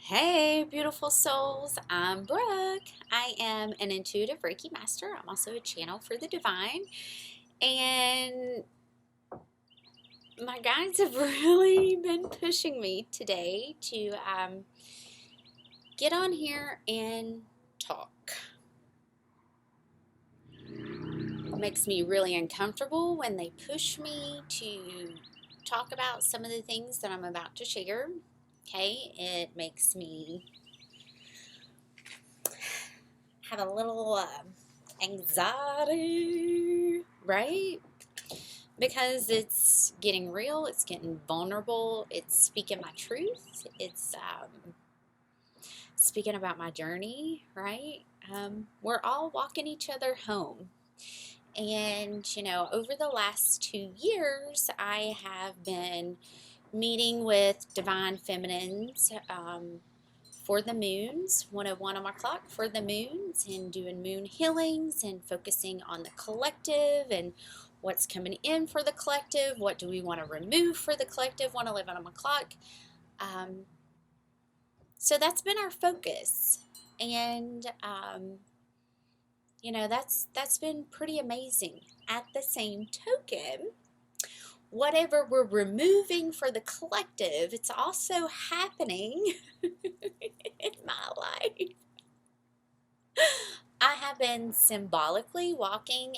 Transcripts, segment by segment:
Hey, beautiful souls. I'm Brooke. I am an intuitive Reiki Master. I'm also a channel for the divine. And my guides have really been pushing me today to get on here and talk. It makes me really uncomfortable when they push me to talk about some of the things that I'm about to share. Okay, it makes me have a little anxiety, right? Because it's getting real, it's getting vulnerable, it's speaking my truth, it's speaking about my journey, right? We're all walking each other home. And, over the last 2 years, I have been meeting with divine feminines for the moons, 101 on my clock for the moons, and doing moon healings and focusing on the collective and what's coming in for the collective, what do we want to remove for the collective, 111 on my clock. So that's been our focus, and that's been pretty amazing. At the same token, whatever we're removing for the collective, it's also happening in my life. I have been symbolically walking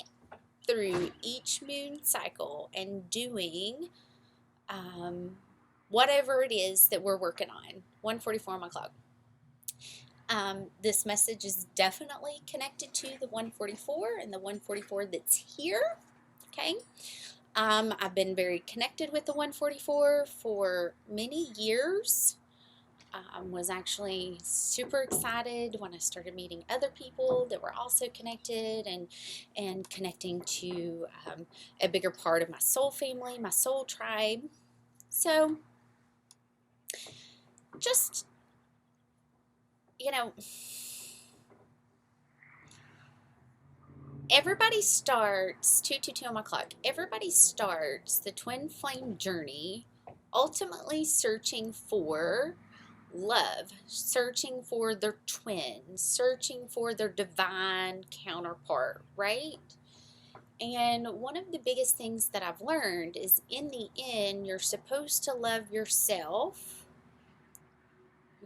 through each moon cycle and doing whatever it is that we're working on. 144 on my clock. This message is definitely connected to the 144 and the 144 that's here. Okay. I've been very connected with the 144 for many years. Was actually super excited when I started meeting other people that were also connected and connecting to a bigger part of my soul family, my soul tribe. So just, everybody starts 222 on my clock. Everybody starts the twin flame journey ultimately searching for love, searching for their twin, searching for their divine counterpart, right? And one of the biggest things that I've learned is in the end, you're supposed to love yourself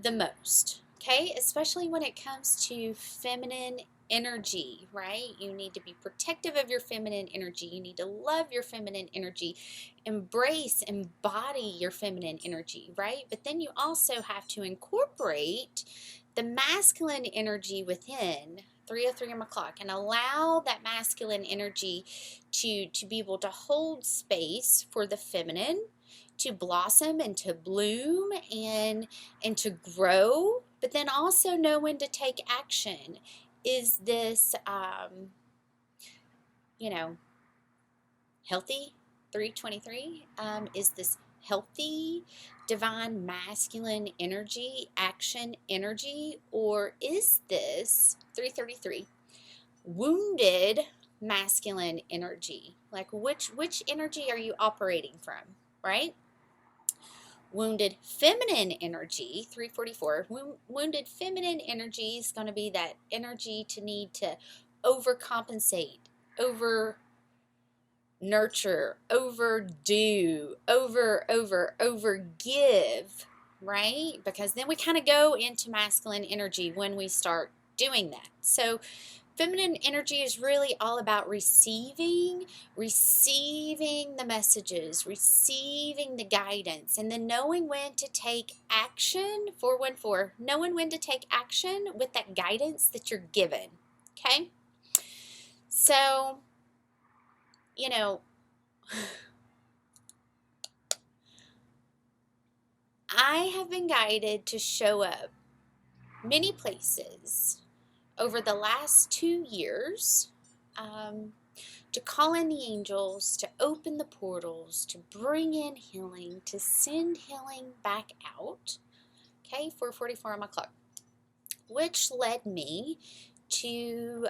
the most, okay? Especially when it comes to feminine energy, right? You need to be protective of your feminine energy. You need to love your feminine energy, embrace, embody your feminine energy, right? But then you also have to incorporate the masculine energy within 303 on my clock and allow that masculine energy to be able to hold space for the feminine to blossom and to bloom and to grow, but then also know when to take action. Is this healthy 323? Is this healthy divine masculine energy, action energy, or is this 333 wounded masculine energy? Like which energy are you operating from, right? Wounded feminine energy, 344. Wounded feminine energy is going to be that energy to need to overcompensate, over nurture, overdo, over give, right? Because then we kind of go into masculine energy when we start doing that. So feminine energy is really all about receiving the messages, receiving the guidance, and then knowing when to take action. 414, knowing when to take action with that guidance that you're given. Okay? So, I have been guided to show up many places over the last 2 years, to call in the angels, to open the portals, to bring in healing, to send healing back out. Okay, 444 on my clock, which led me to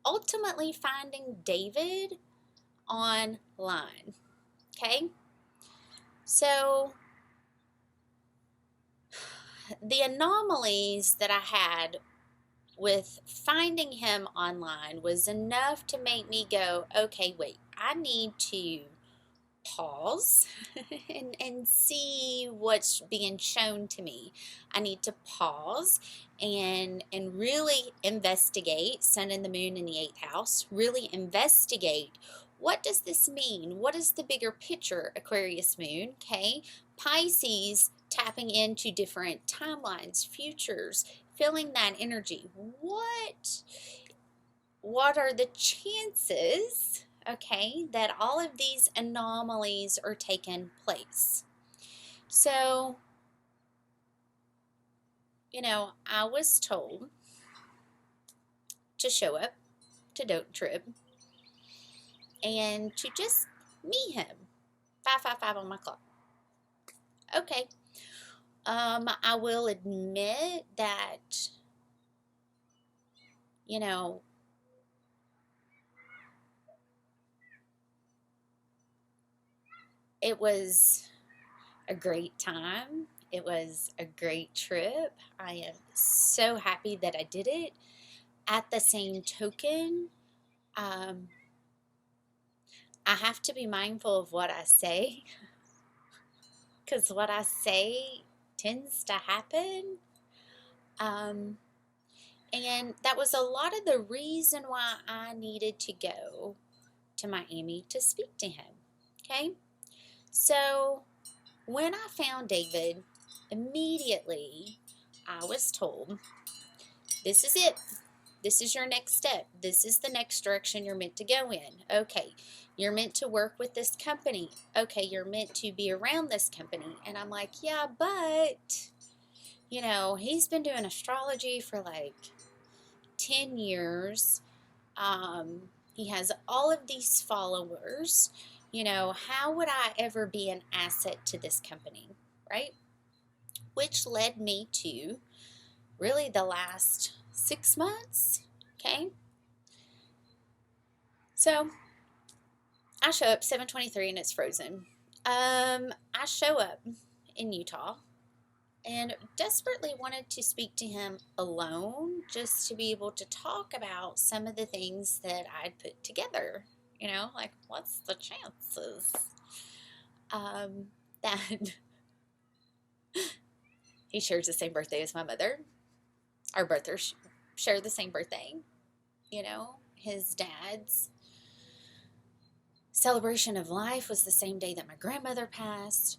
ultimately finding David online. Okay, so the anomalies that I had with finding him online was enough to make me go, okay, wait, I need to pause and see what's being shown to me. I need to pause and really investigate Sun and the Moon in the 8th house. Really investigate, what does this mean? What is the bigger picture, Aquarius Moon? Okay, Pisces tapping into different timelines, futures, feeling that energy. What are the chances, okay, that all of these anomalies are taking place? So, I was told to show up to Don't Trip and to just meet him. 555 on my clock. Okay. I will admit that, it was a great time. It was a great trip. I am so happy that I did it. At the same token, I have to be mindful of what I say, because what I say tends to happen. And that was a lot of the reason why I needed to go to Miami to speak to him. Okay? So when I found David, immediately I was told, this is it. This is your next step. This is the next direction you're meant to go in. Okay, you're meant to work with this company. Okay, you're meant to be around this company. And I'm like, yeah, but, he's been doing astrology for like 10 years. He has all of these followers. How would I ever be an asset to this company, right? Which led me to really the last 6 months, okay? So I show up 7:23 and it's frozen. I show up in Utah and desperately wanted to speak to him alone, just to be able to talk about some of the things that I'd put together. Like, what's the chances that he shares the same birthday as my mother? Our brothers share the same birthday. His dad's celebration of life was the same day that my grandmother passed.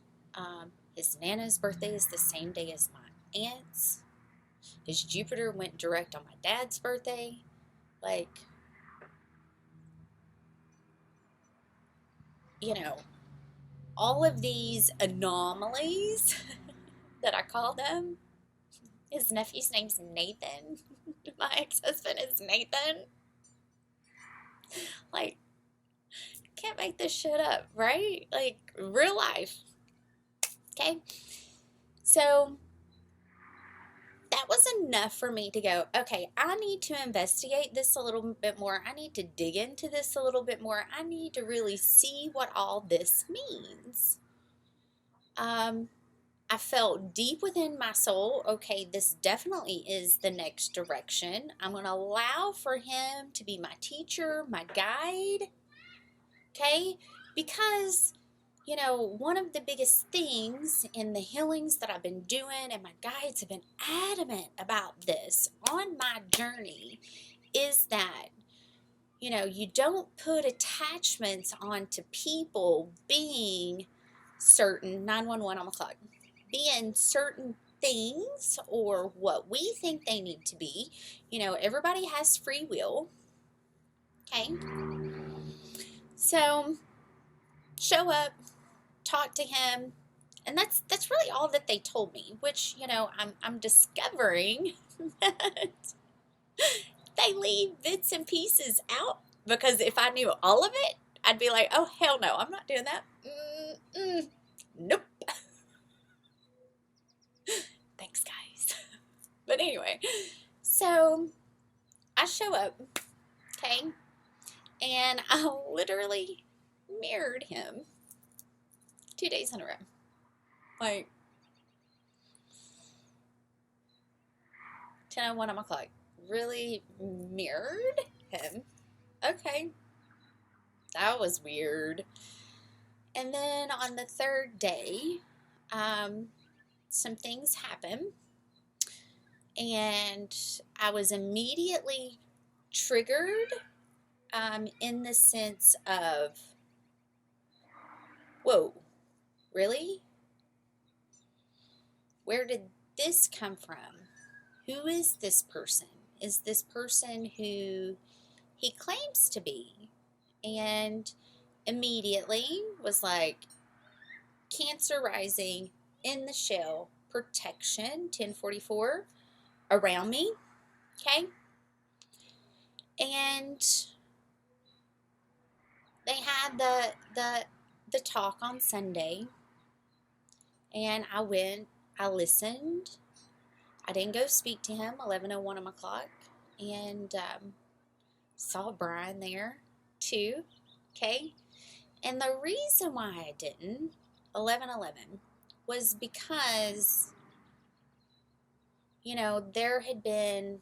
His Nana's birthday is the same day as my aunt's. His Jupiter went direct on my dad's birthday. Like, all of these anomalies that I call them. His nephew's name's Nathan. My ex-husband is Nathan. Like, can't make this shit up, right? Like, real life. Okay? So that was enough for me to go, okay, I need to investigate this a little bit more. I need to dig into this a little bit more. I need to really see what all this means. I felt deep within my soul, okay, this definitely is the next direction. I'm going to allow for him to be my teacher, my guide, okay? Because, one of the biggest things in the healings that I've been doing, and my guides have been adamant about this on my journey, is that, you don't put attachments onto people being certain, 911 on the clock, being certain things or what we think they need to be. Everybody has free will. Okay? So, show up, talk to him, and that's really all that they told me, which, I'm discovering that they leave bits and pieces out, because if I knew all of it, I'd be like, oh, hell no, I'm not doing that. Nope. Thanks, guys. But anyway, so I show up, okay, and I literally mirrored him 2 days in a row. Like, 10:01 on my clock. Really mirrored him. Okay. That was weird. And then on the third day, some things happened. And I was immediately triggered in the sense of, whoa, really? Where did this come from? Who is this person? Is this person who he claims to be? And immediately was like, Cancer rising in the shell, protection, 1044, around me, okay? And they had the talk on Sunday, and I went, I listened. I didn't go speak to him, 11:01 on my clock, and saw Brian there too, okay? And the reason why I didn't, 11:11, was because, you know, there had been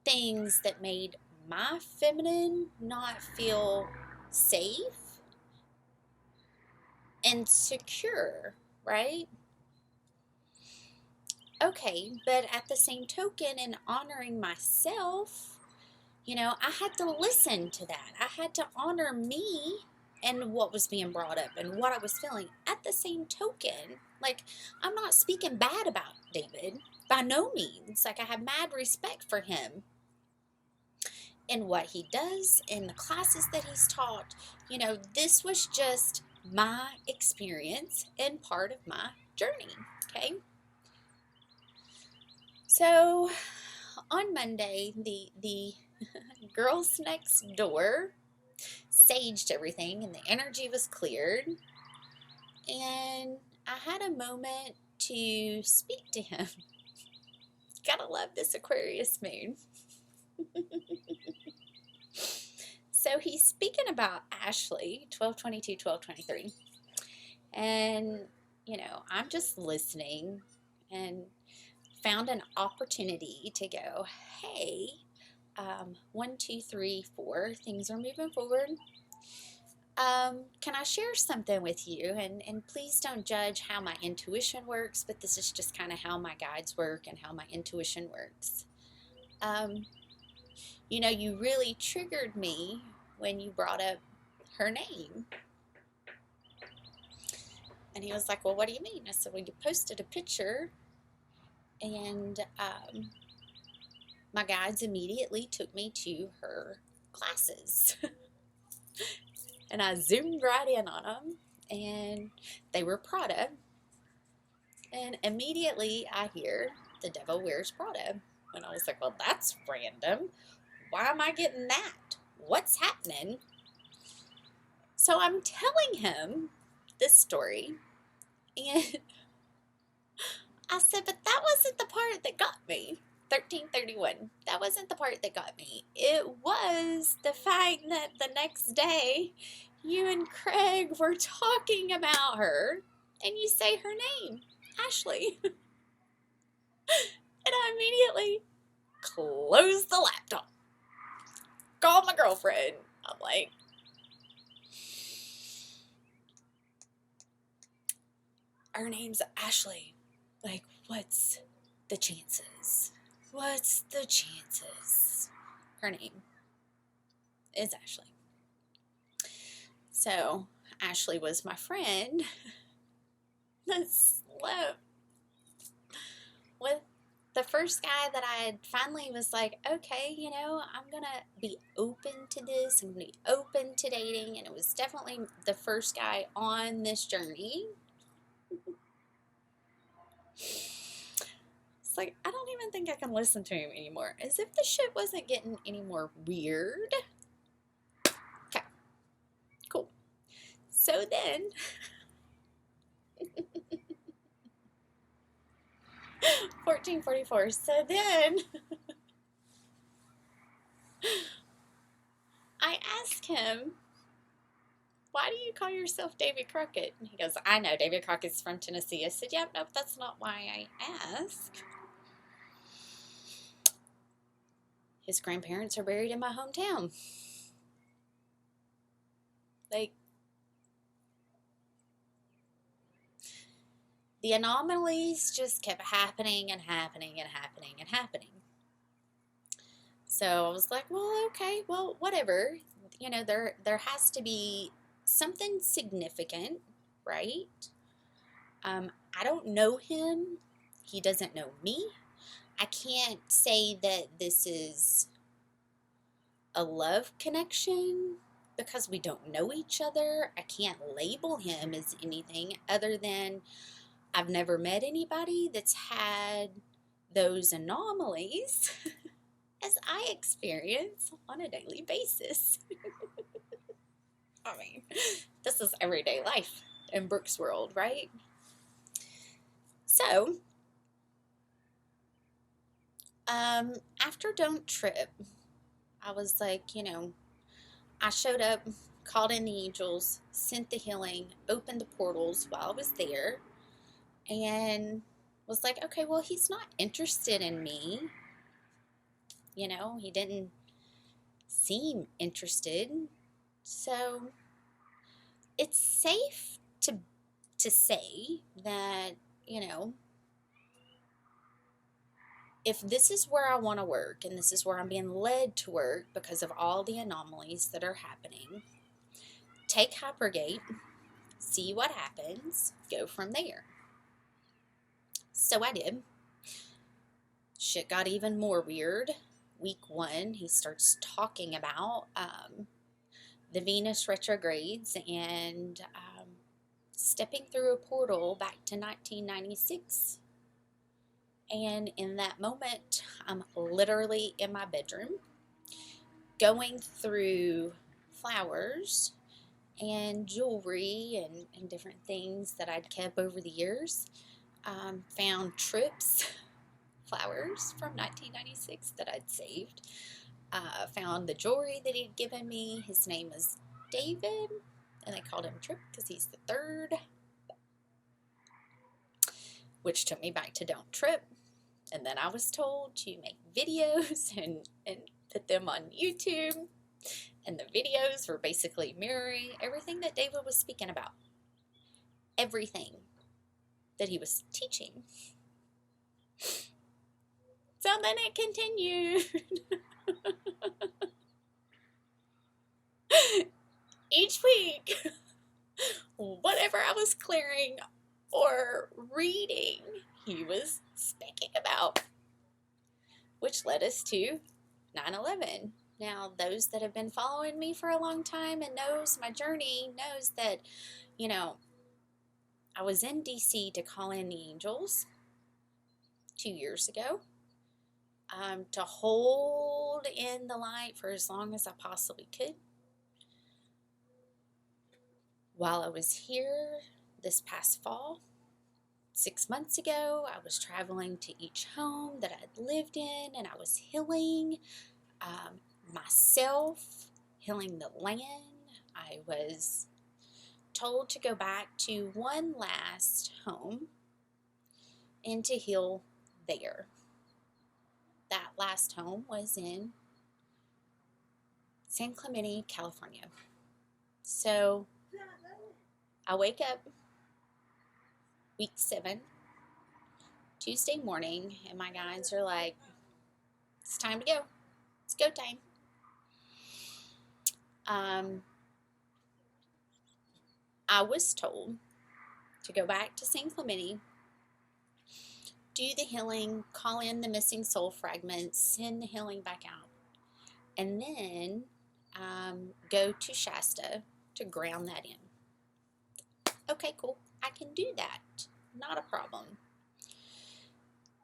things that made my feminine not feel safe and secure, right? Okay, but at the same token, in honoring myself, you know, I had to listen to that. I had to honor me and what was being brought up and what I was feeling. At the same token, like, I'm not speaking bad about David, by no means. Like, I have mad respect for him and what he does in the classes that he's taught. You know, this was just my experience and part of my journey, okay? So on Monday, the girls next door saged everything and the energy was cleared. And I had a moment to speak to him. Gotta love this Aquarius moon. So he's speaking about Ashley, 12/22, 12/23. And, you know, I'm just listening and found an opportunity to go, hey, 1, 2, 3, 4, things are moving forward. Can I share something with you? And please don't judge how my intuition works, but this is just kind of how my guides work and how my intuition works. You know, you really triggered me when you brought up her name. And he was like, well, what do you mean? I said, well, you posted a picture, and my guides immediately took me to her classes. And I zoomed right in on them, and they were Prada. And immediately I hear the devil wears Prada. And I was like, well, that's random. Why am I getting that? What's happening? So I'm telling him this story, and I said, but that wasn't the part that got me. 1331. That wasn't the part that got me. It was the fact that the next day you and Craig were talking about her and you say her name, Ashley. And I immediately closed the laptop. Called my girlfriend. I'm like, her name's Ashley. Like, what's the chances? What's the chances? Her name is Ashley. So, Ashley was my friend that slept with the first guy that I finally was like, okay, you know, I'm going to be open to this. I'm going to be open to dating. And it was definitely the first guy on this journey. It's like, I don't even think I can listen to him anymore. As if the shit wasn't getting any more weird. Okay. Cool. So then, 1444. So then, I asked him, why do you call yourself David Crockett? And he goes, I know, David Crockett's from Tennessee. I said, yep, nope, that's not why I asked. his grandparents are buried in my hometown. Like, the anomalies just kept happening and happening and happening and happening. So I was like, well, okay, well, whatever. You know, there has to be something significant, right? I don't know him. He doesn't know me. I can't say that this is a love connection because we don't know each other. I can't label him as anything other than I've never met anybody that's had those anomalies as I experience on a daily basis. I mean, this is everyday life in Brooke's world, right? So, after Don't Trip, I was like, you know, I showed up, called in the angels, sent the healing, opened the portals while I was there, and was like, okay, well, he's not interested in me. You know, he didn't seem interested. So it's safe to say that, you know, if this is where I want to work and this is where I'm being led to work because of all the anomalies that are happening, take Hypergate, see what happens, go from there. So I did. Shit got even more weird. Week 1, he starts talking about the Venus retrogrades and stepping through a portal back to 1996. And in that moment, I'm literally in my bedroom going through flowers and jewelry and different things that I'd kept over the years. Found trips, flowers from 1996 that I'd saved. Found the jewelry that he'd given me. His name was David, and they called him Trip because he's the 3rd, which took me back to Don't Trip. And then I was told to make videos and put them on YouTube. And the videos were basically mirroring everything that David was speaking about. Everything that he was teaching. So then it continued. Each week, whatever I was clearing or reading, he was speaking about, which led us to 9/11. Now, those that have been following me for a long time and knows my journey knows that, you know, I was in DC to call in the angels 2 years ago to hold in the light for as long as I possibly could. While I was here this past fall, 6 months ago, I was traveling to each home that I'd lived in, and I was healing myself, healing the land. I was told to go back to one last home and to heal there. That last home was in San Clemente, California. So I wake up week 7, Tuesday morning, and my guides are like, it's time to go. It's go time. I was told to go back to San Clemente, do the healing, call in the missing soul fragments, send the healing back out, and then go to Shasta to ground that in. Okay, cool. I can do that. Not a problem.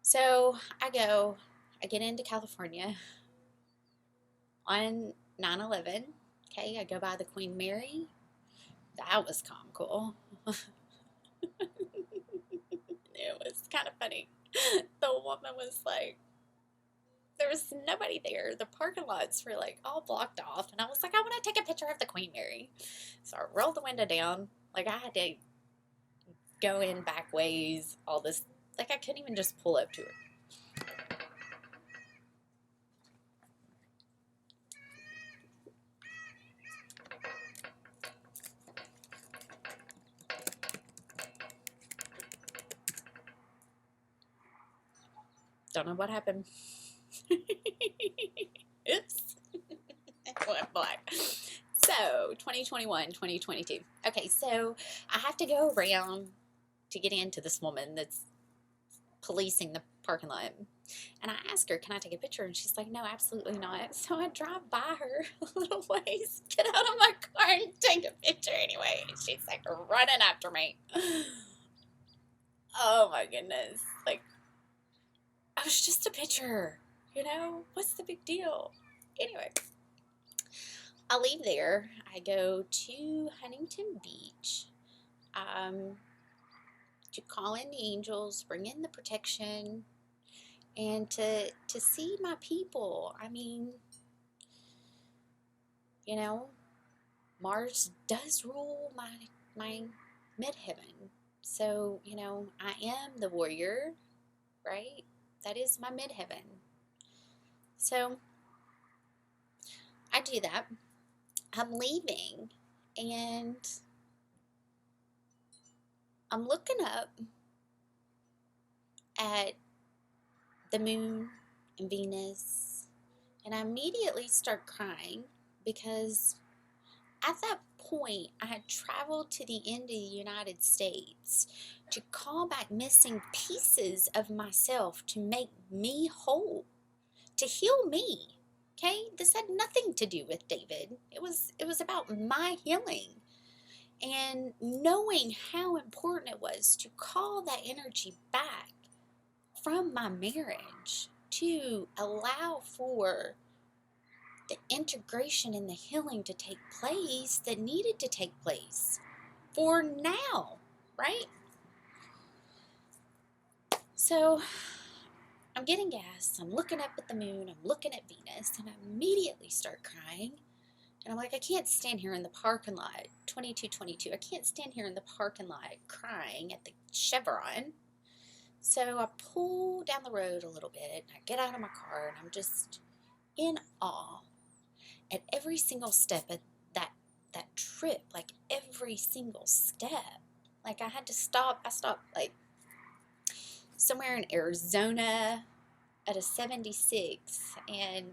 So I get into California on 9/11. Okay, I go by the Queen Mary. That was comical. It was kind of funny. The woman was like, there was nobody there. The parking lots were like all blocked off. And I was like, I want to take a picture of the Queen Mary. So I rolled the window down. Like I had to go in back ways, all this. Like I couldn't even just pull up to her. Don't know what happened. Oops. It went black. So, 2021, 2022. Okay, so I have to go around to get into this woman that's policing the parking lot. And I asked her, can I take a picture? And she's like, no, absolutely not. So I drive by her a little ways, get out of my car and take a picture anyway. And she's like running after me. Oh my goodness. Like, I was just a picture, you know? What's the big deal? Anyway, I leave there. I go to Huntington Beach to call in the angels, bring in the protection, and to see my people. I mean, you know, Mars does rule my midheaven. So, you know, I am the warrior, right? That is my midheaven. So, I do that. I'm leaving, and I'm looking up at the moon and Venus, and I immediately start crying because at that point I had traveled to the end of the United States to call back missing pieces of myself to make me whole, to heal me. Okay, this had nothing to do with David. It was about my healing. And knowing how important it was to call that energy back from my marriage to allow for the integration and the healing to take place that needed to take place for now, right? So I'm getting gas, I'm looking up at the moon, I'm looking at Venus, and I immediately start crying. And I'm like, I can't stand here in the parking lot, 2222. I can't stand here in the parking lot crying at the Chevron. So I pull down the road a little bit, and I get out of my car, and I'm just in awe at every single step of that trip, like every single step. Like I had to stop. I stopped like somewhere in Arizona at a 76 and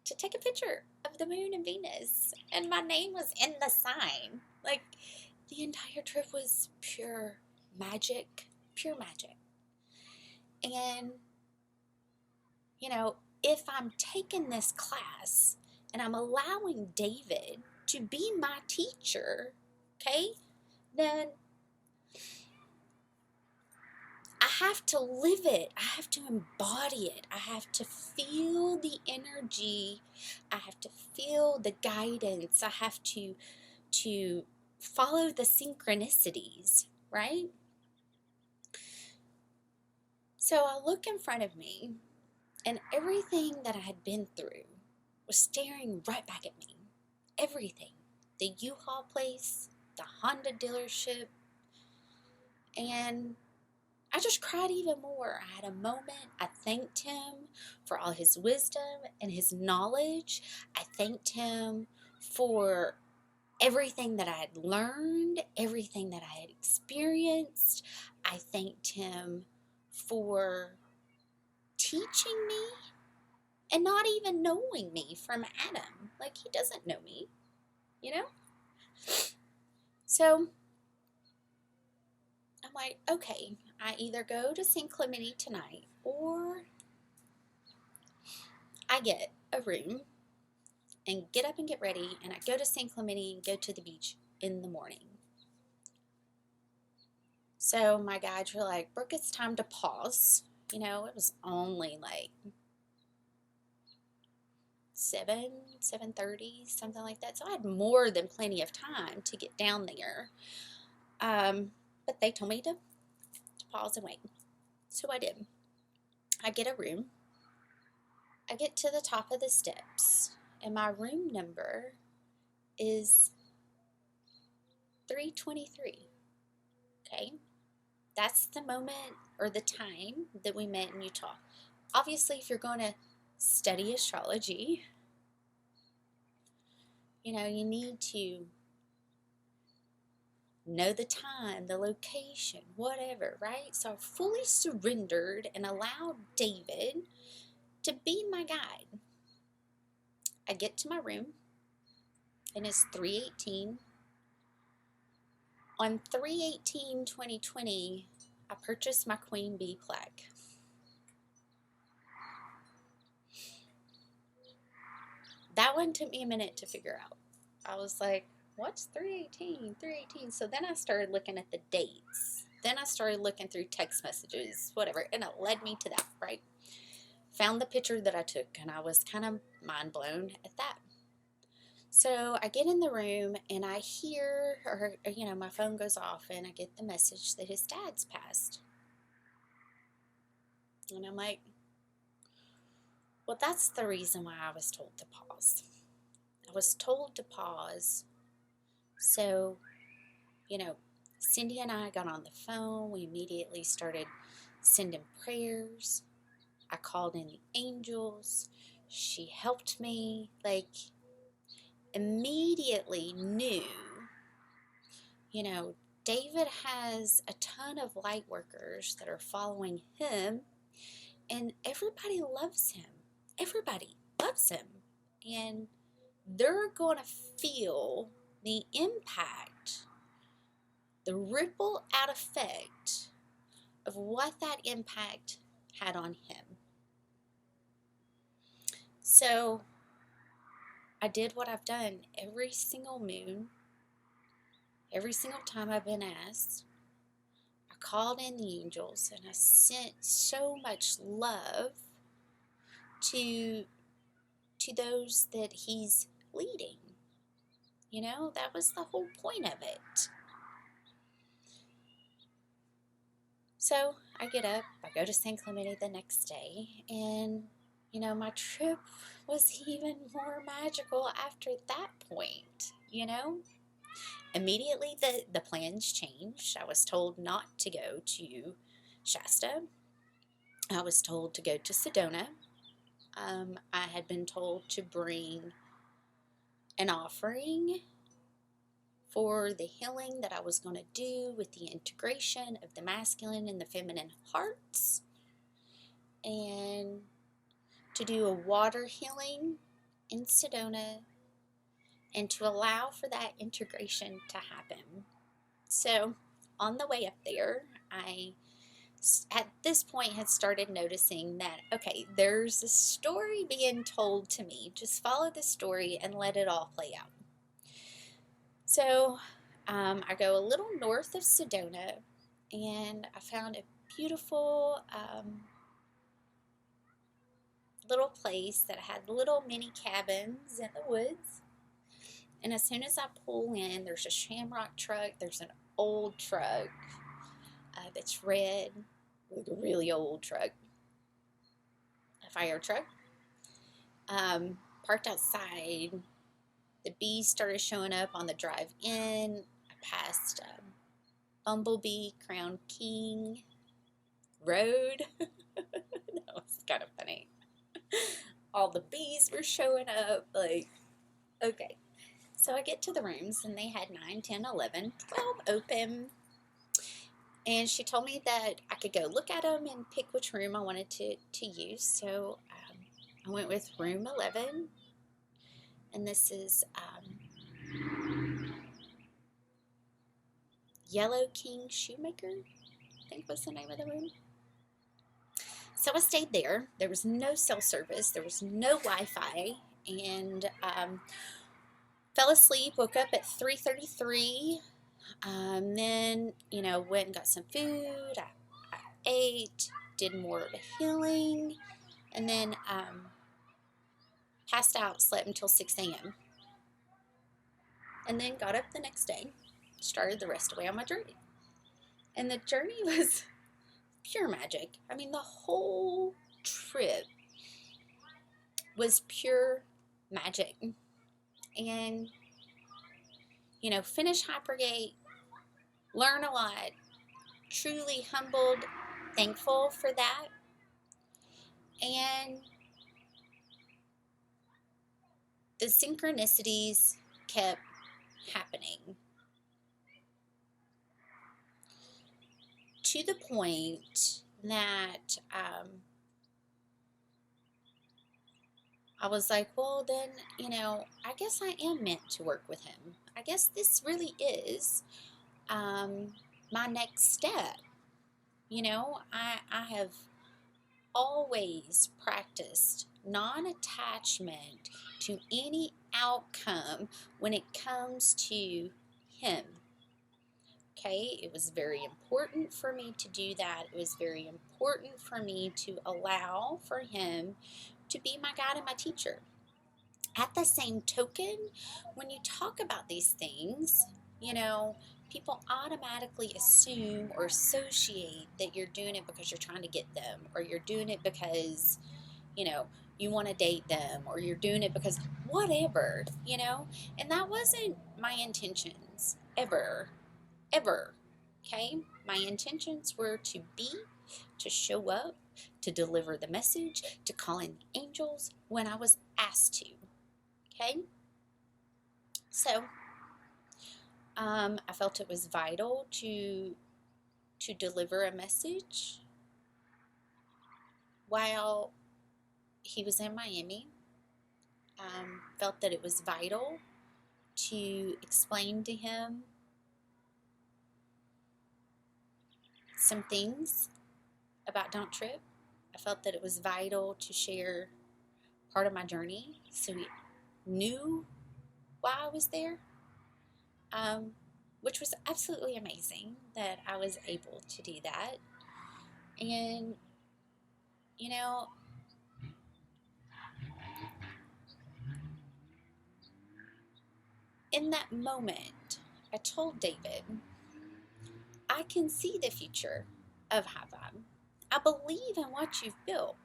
to take a picture of the moon and Venus, and my name was in the sign. Like the entire trip was pure magic. And you know, if I'm taking this class and I'm allowing David to be my teacher, okay, then I have to live it. I have to embody it. I have to feel the energy. I have to feel the guidance. I have to follow the synchronicities, right? So I look in front of me, and everything that I had been through was staring right back at me. Everything. The U-Haul place, the Honda dealership, and I just cried even more. I had a moment. I thanked him for all his wisdom and his knowledge. I thanked him for everything that I had learned, everything that I had experienced. I thanked him for teaching me and not even knowing me from Adam. Like, he doesn't know me, you know? So I'm like, okay, I either go to St. Clemente tonight or I get a room and get up and get ready, and I go to St. Clemente and go to the beach in the morning. So my guides were like, Brooke, it's time to pause. You know, it was only like 7:30, something like that. So I had more than plenty of time to get down there. But they told me to pause and wait. So I did. I get a room. I get to the top of the steps, and my room number is 323. Okay? That's the moment or the time that we met in Utah. Obviously, if you're going to study astrology, you know, you need to know the time, the location, whatever, right? So I fully surrendered and allowed David to be my guide. I get to my room, and it's 3:18. On 3/18/2020, I purchased my Queen Bee plaque. That one took me a minute to figure out. I was like, what's 3/18? 3/18. So then I started looking at the dates. Then I started looking through text messages, whatever, and it led me to that, right? Found the picture that I took, and I was kind of mind blown at that. So I get in the room, and I hear, or my phone goes off, and I get the message that his dad's passed. And I'm like, well, that's the reason why I was told to pause. I was told to pause. So, Cindy and I got on the phone. We immediately started sending prayers. I called in the angels. She helped me. Immediately knew, David has a ton of light workers that are following him, and everybody loves him. Everybody loves him. And they're going to feel the impact, the ripple out effect of what that impact had on him. So I did what I've done every single moon, every single time I've been asked. I called in the angels, and I sent so much love to those that he's leading. That was the whole point of it. So I get up, I go to San Clemente the next day, and, my trip was even more magical after that point, Immediately the plans changed. I was told not to go to Shasta. I was told to go to Sedona. I had been told to bring an offering for the healing that I was going to do with the integration of the masculine and the feminine hearts, and to do a water healing in Sedona, and to allow for that integration to happen. So on the way up there, I at this point had started noticing that, okay, there's a story being told to me. Just follow the story and let it all play out. So I go a little north of Sedona, and I found a beautiful little place that had little mini cabins in the woods. And as soon as I pull in, there's a shamrock truck. There's an old truck that's red, like a really old truck, a fire truck, parked outside. The bees started showing up on the drive in. I passed Bumblebee, Crown King Road. That was kind of funny. All the bees were showing up. Okay. So I get to the rooms, and they had 9, 10, 11, 12 open. And she told me that I could go look at them and pick which room I wanted to use. So I went with room 11. And this is Yellow King Shoemaker, I think was the name of the room. So I stayed there. There was no cell service. There was no Wi-Fi. And fell asleep, woke up at 3:33. Then, went and got some food. I ate, did more of the healing. And then passed out, slept until 6 a.m. And then got up the next day, started the rest of the way on my journey. And the journey was pure magic. I mean, the whole trip was pure magic. And, finish Hypergate, learn a lot, truly humbled, thankful for that. And the synchronicities kept happening. to the point that I was like, well, then, I guess I am meant to work with him. I guess this really is my next step. I have always practiced non-attachment to any outcome when it comes to him. Okay, it was very important for me to do that. It was very important for me to allow for him to be my guide and my teacher. At the same token, when you talk about these things, people automatically assume or associate that you're doing it because you're trying to get them, or you're doing it because, you want to date them, or you're doing it because whatever, and that wasn't my intentions ever, okay? My intentions were to show up, to deliver the message, to call in the angels when I was asked to, okay? So, I felt it was vital to deliver a message while he was in Miami. Felt that it was vital to explain to him some things about Don't Trip. I felt that it was vital to share part of my journey so he knew why I was there, which was absolutely amazing that I was able to do that. And, in that moment, I told David, I can see the future of High Vibe. I believe in what you've built.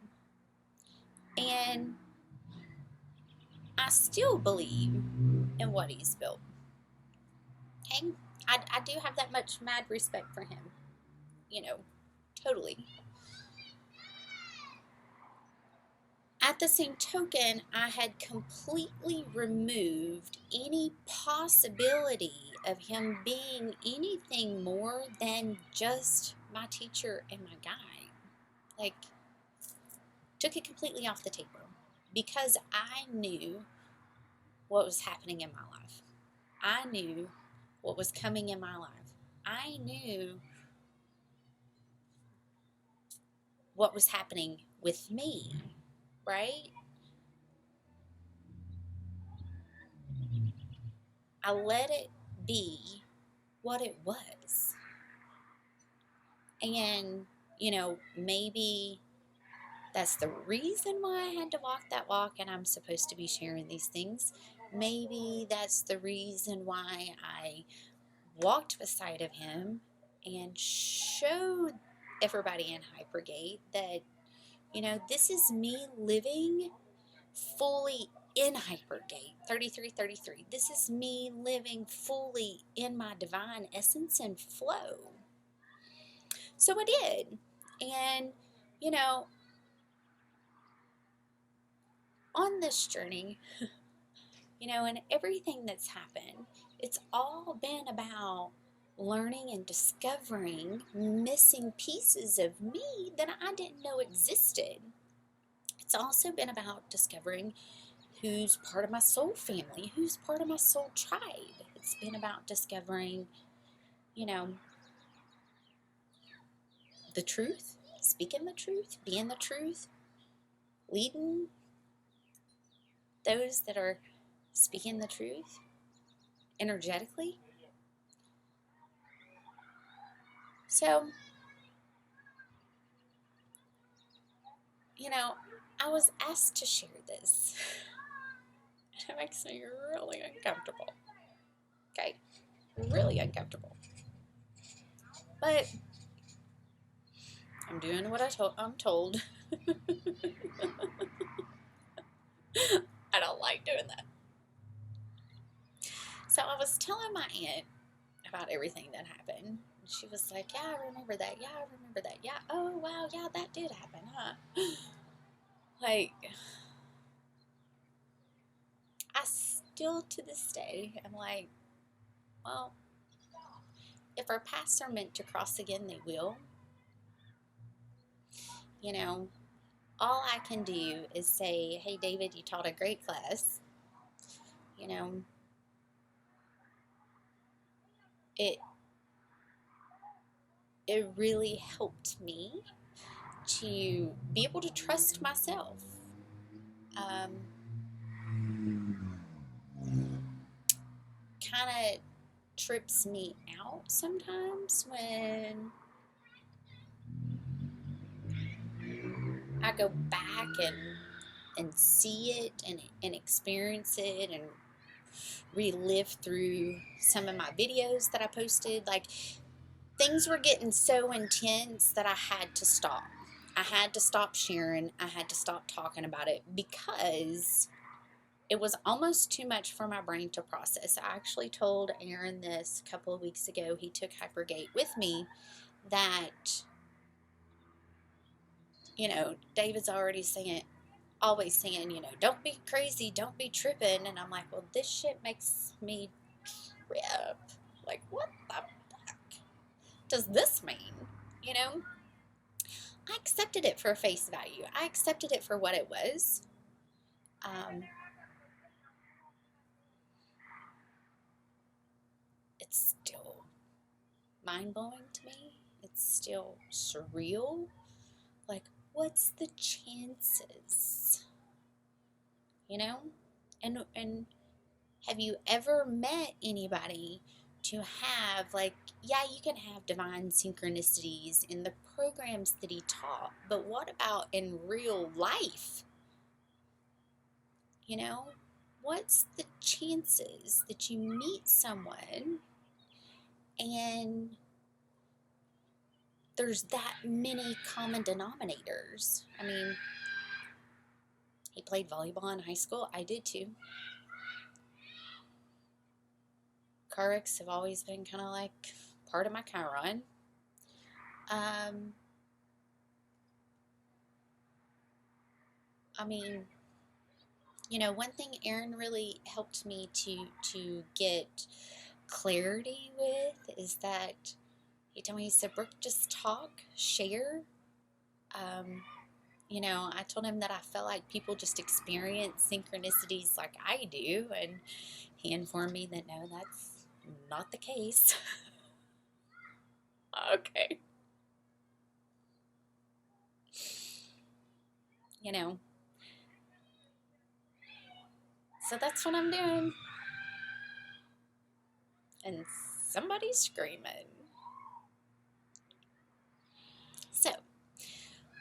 And I still believe in what he's built. Okay? I do have that much mad respect for him. Totally. At the same token, I had completely removed any possibility of him being anything more than just my teacher and my guide. Like, took it completely off the table because I knew what was happening in my life. I knew what was coming in my life. I knew what was happening with me, right? I let it be what it was. And, maybe that's the reason why I had to walk that walk and I'm supposed to be sharing these things. Maybe that's the reason why I walked beside of him and showed everybody in Hypergate that, this is me living fully in Hypergate 3333. This is me living fully in my divine essence and flow. So I did. And, on this journey, and everything that's happened, it's all been about learning and discovering missing pieces of me that I didn't know existed. It's also been about discovering who's part of my soul family, who's part of my soul tribe. It's been about discovering, the truth, speaking the truth, being the truth, leading those that are speaking the truth energetically. So, I was asked to share this. It makes me really uncomfortable. Okay? Really uncomfortable. But I'm doing what I'm told. I don't like doing that. So I was telling my aunt about everything that happened. She was like, yeah, I remember that. Yeah, I remember that. Yeah, oh, wow, yeah, that did happen, huh? Like, I still, to this day, am like, well, if our paths are meant to cross again, they will. you know, all I can do is say, hey, David, you taught a great class. You know, it it really helped me to be able to trust myself. Kind of trips me out sometimes when I go back and see it and experience it and relive through some of my videos that I posted. Like, things were getting so intense that I had to stop. I had to stop sharing. I had to stop talking about it because it was almost too much for my brain to process. I actually told Aaron this a couple of weeks ago. He took Hypergate with me, that, David's always saying, don't be crazy, don't be tripping. And I'm like, well, this shit makes me trip. Like, what the fuck does this mean? You know? I accepted it for face value. I accepted it for what it was. It's still mind-blowing to me. It's still surreal. Like, what's the chances? And have you ever met anybody to have, like, yeah, you can have divine synchronicities in the programs that he taught, but what about in real life? What's the chances that you meet someone and there's that many common denominators? I mean, he played volleyball in high school. I did too. Car wrecks have always been kind of like part of my Chiron. I mean, one thing Aaron really helped me to get clarity with is that he told me, he said, Brooke, just talk, share. I told him that I felt like people just experience synchronicities like I do, and he informed me that no, that's not the case. Okay. So that's what I'm doing. And somebody's screaming. So,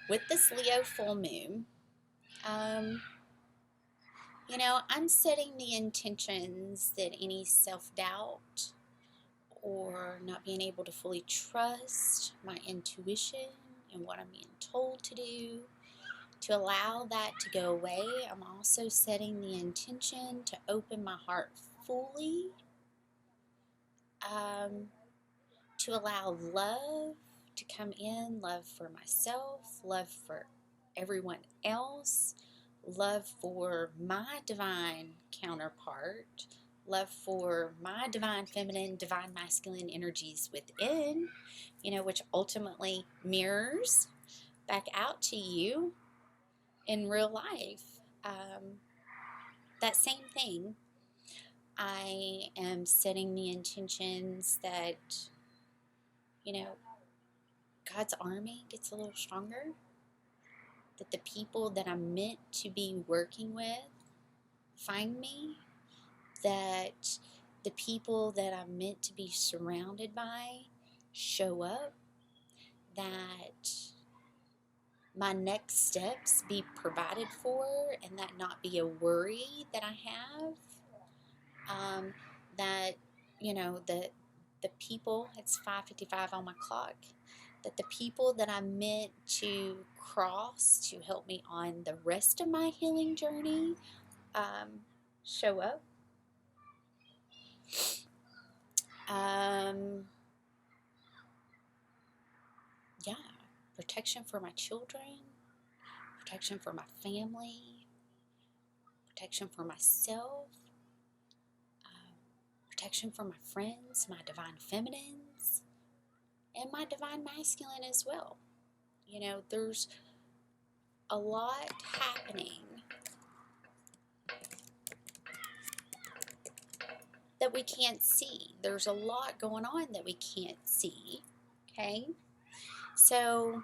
with this Leo full moon, I'm setting the intentions that any self-doubt or not being able to fully trust my intuition and what I'm being told to do, to allow that to go away. I'm also setting the intention to open my heart fully, to allow love to come in, love for myself, love for everyone else, love for my divine counterpart, love for my divine feminine, divine masculine energies within, which ultimately mirrors back out to you in real life. That same thing, I am setting the intentions that, God's army gets a little stronger, that the people that I'm meant to be working with find me, that the people that I'm meant to be surrounded by show up, that my next steps be provided for, and that not be a worry that I have, that, the people, it's 5:55 on my clock, that the people that I'm meant to cross to help me on the rest of my healing journey show up. Protection for my children, protection for my family, protection for myself, protection for my friends, my divine feminines, and my divine masculine as well. There's a lot happening that we can't see. There's a lot going on that we can't see, okay? So,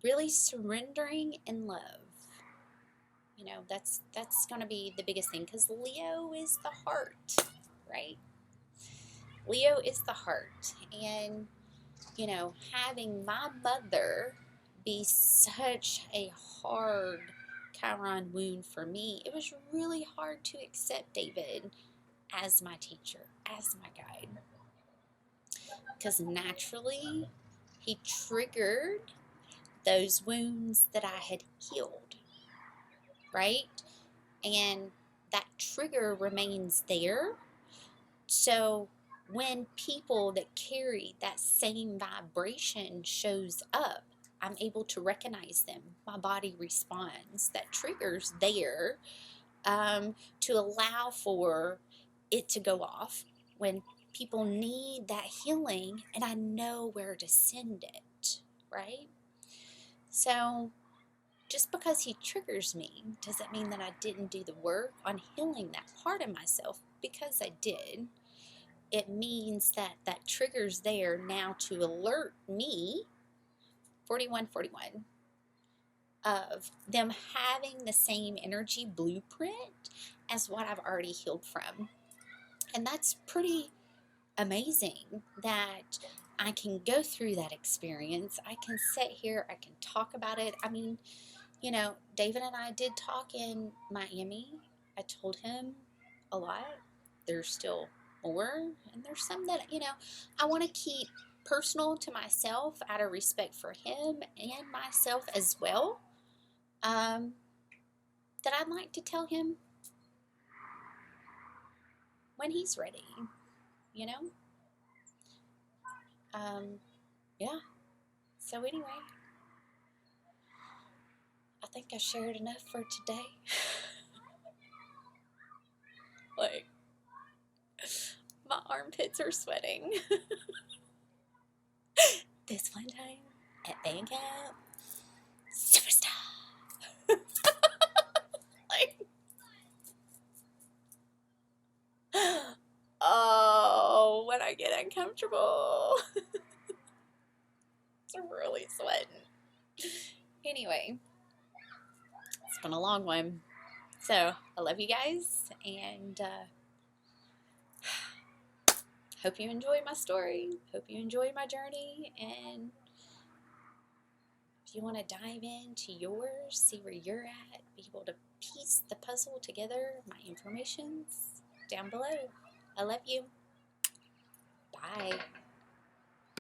really surrendering in love. You know, that's going to be the biggest thing, because Leo is the heart, right? Leo is the heart. And, you know, having my mother be such a hard Chiron wound for me, it was really hard to accept David as my teacher, as my guide. Because naturally, he triggered those wounds that I had healed, right? And that trigger remains there. So when people that carry that same vibration shows up, I'm able to recognize them. My body responds. That trigger's there to allow for it to go off when people need that healing, and I know where to send it, right? So just because he triggers me doesn't mean that I didn't do the work on healing that part of myself, because I did. It means that that trigger's there now to alert me, 4141, of them having the same energy blueprint as what I've already healed from. And that's pretty amazing that I can go through that experience. I can sit here, I can talk about it. I mean, you know, David and I did talk in Miami. I told him a lot. There's still more, and there's some that, you know, I want to keep personal to myself out of respect for him and myself as well, that I'd like to tell him when he's ready, you know? Yeah. So anyway, I think I shared enough for today. Like, my armpits are sweating. This one time at band camp, superstar. Like, oh, when I get uncomfortable, it's really sweating. Anyway, it's been a long one. So, I love you guys, and hope you enjoy my story. Hope you enjoy my journey, and if you want to dive into yours, see where you're at, be able to piece the puzzle together, my information's down below. I love you. Bye.